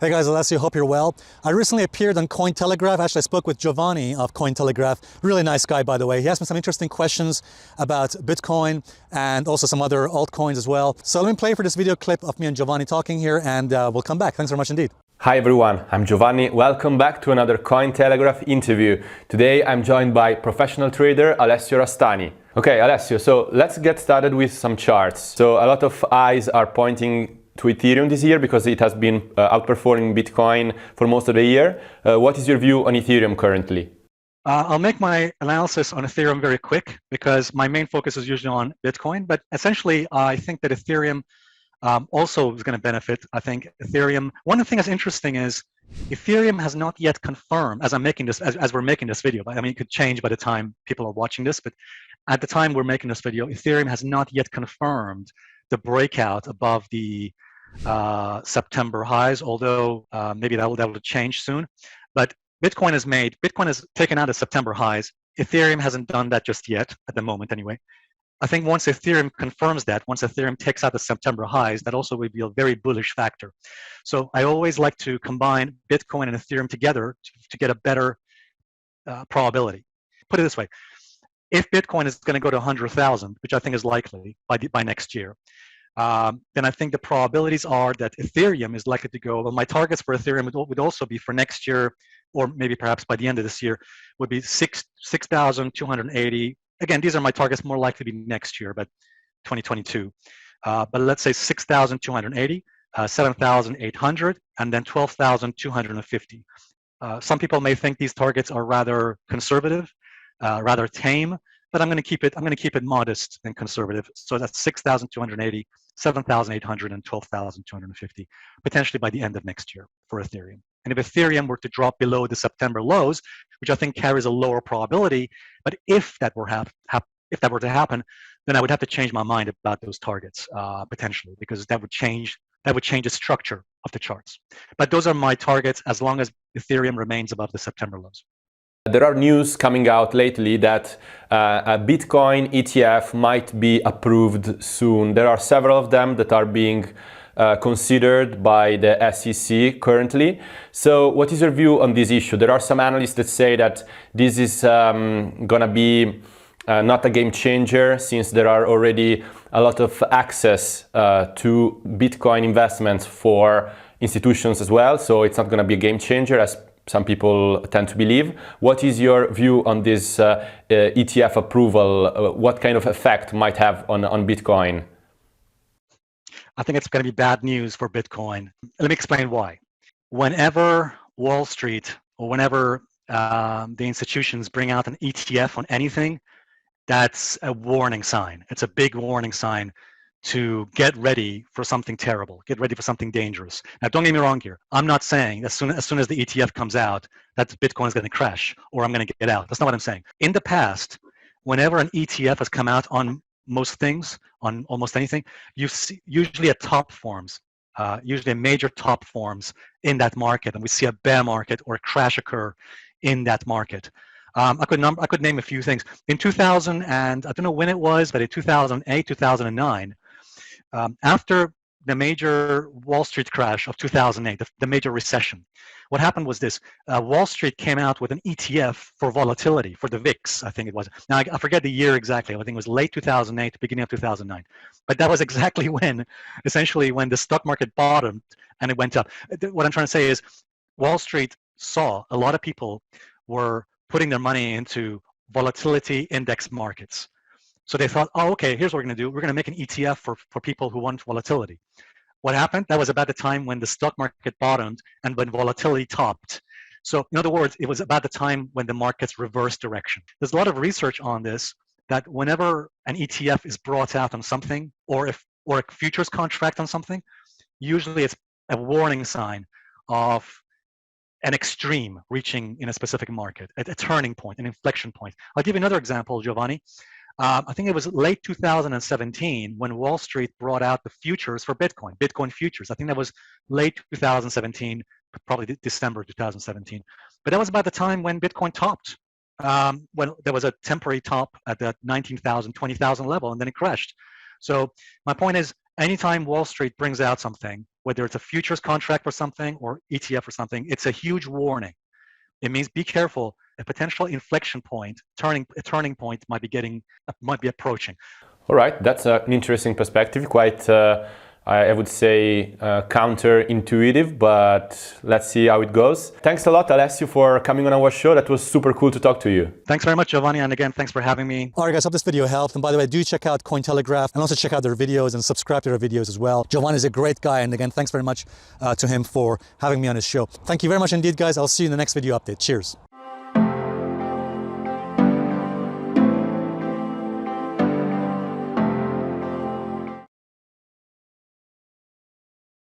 Hey guys, Alessio, hope you're well. I recently appeared on Cointelegraph. Actually, I spoke with Giovanni of Cointelegraph. Really nice guy, by the way. He asked me some interesting questions about Bitcoin and also some other altcoins as well. So let me play for this video clip of me and Giovanni talking here, and we'll come back. Thanks very much indeed. Hi everyone, I'm Giovanni. Welcome back to another Cointelegraph interview. Today I'm joined by professional trader Alessio Rastani. Okay, Alessio, so let's get started with some charts. So a lot of eyes are pointing to Ethereum this year because it has been outperforming Bitcoin for most of the year. What is your view on Ethereum currently? I'll make my analysis on Ethereum very quick because my main focus is usually on Bitcoin, but essentially I think that Ethereum also is going to benefit. I think Ethereum, one of the things that's interesting is Ethereum has not yet confirmed, as I'm making this, as we're making this video, I mean, it could change by the time people are watching this, but at the time we're making this video, Ethereum has not yet confirmed the breakout above the September highs, although maybe that will change soon. But Bitcoin has taken out the September highs. Ethereum hasn't done that just yet, at the moment anyway. I think once Ethereum confirms that, once Ethereum takes out the September highs, that also will be a very bullish factor. So I always like to combine Bitcoin and Ethereum together to get a better probability. Put it this way, if Bitcoin is going to go to 100,000, which I think is likely by next year, then I think the probabilities are that Ethereum is likely to go, well, my targets for Ethereum would also be for next year, or maybe perhaps by the end of this year, would be 6,280. Again, these are my targets, more likely to be next year, but 2022. But let's say 6,280, 7,800, and then 12,250. Some people may think these targets are rather conservative, rather tame, but I'm going to keep it modest and conservative. So that's 6,280, 7,800, and 12,250, potentially by the end of next year for Ethereum. And if Ethereum were to drop below the September lows, which I think carries a lower probability, but if that were to happen, then I would have to change my mind about those targets potentially, because that would change the structure of the charts. But those are my targets as long as Ethereum remains above the September lows. There are news coming out lately that a Bitcoin ETF might be approved soon. There are several of them that are being considered by the SEC currently. So what is your view on this issue? There are some analysts that say that this is gonna be not a game changer, since there are already a lot of access to Bitcoin investments for institutions as well. So it's not gonna be a game changer, as some people tend to believe. What is your view on this ETF approval? What kind of effect might have on Bitcoin? I think it's going to be bad news for Bitcoin. Let me explain why. Whenever Wall Street or whenever the institutions bring out an ETF on anything, that's a warning sign. It's a big warning sign to get ready for something terrible, get ready for something dangerous. Now, don't get me wrong here. I'm not saying as soon as the ETF comes out that Bitcoin is going to crash or I'm going to get out. That's not what I'm saying. In the past, whenever an ETF has come out on most things, on almost anything, you see usually a top forms, usually a major top forms in that market, and we see a bear market or a crash occur in that market. I could name a few things. In 2000, and I don't know when it was, but in 2008, 2009, after the major Wall Street crash of 2008, the major recession, what happened was this. Wall Street came out with an ETF for volatility, for the VIX, I think it was. Now, I forget the year exactly. I think it was late 2008, beginning of 2009. But that was exactly essentially when the stock market bottomed and it went up. What I'm trying to say is Wall Street saw a lot of people were putting their money into volatility index markets. So they thought, oh, okay, here's what we're going to do. We're going to make an ETF for people who want volatility. What happened? That was about the time when the stock market bottomed and when volatility topped. So in other words, it was about the time when the markets reversed direction. There's a lot of research on this, that whenever an ETF is brought out on something, or a futures contract on something, usually it's a warning sign of an extreme reaching in a specific market, a turning point, an inflection point. I'll give you another example, Giovanni. I think it was late 2017 when Wall Street brought out the futures for Bitcoin futures. I think that was late 2017, probably December 2017. But that was about the time when Bitcoin topped, when there was a temporary top at the 19,000, 20,000 level, and then it crashed. So my point is, anytime Wall Street brings out something, whether it's a futures contract for something or ETF or something, it's a huge warning. It means be careful. A potential inflection point, a turning point might be approaching. All right, that's an interesting perspective. Quite, I would say, counterintuitive, but let's see how it goes. Thanks a lot, Alessio, for coming on our show. That was super cool to talk to you. Thanks very much, Giovanni, and again, thanks for having me. All right, guys, hope this video helped. And by the way, do check out Cointelegraph and also check out their videos and subscribe to their videos as well. Giovanni is a great guy, and again, thanks very much to him for having me on his show. Thank you very much indeed, guys. I'll see you in the next video update. Cheers.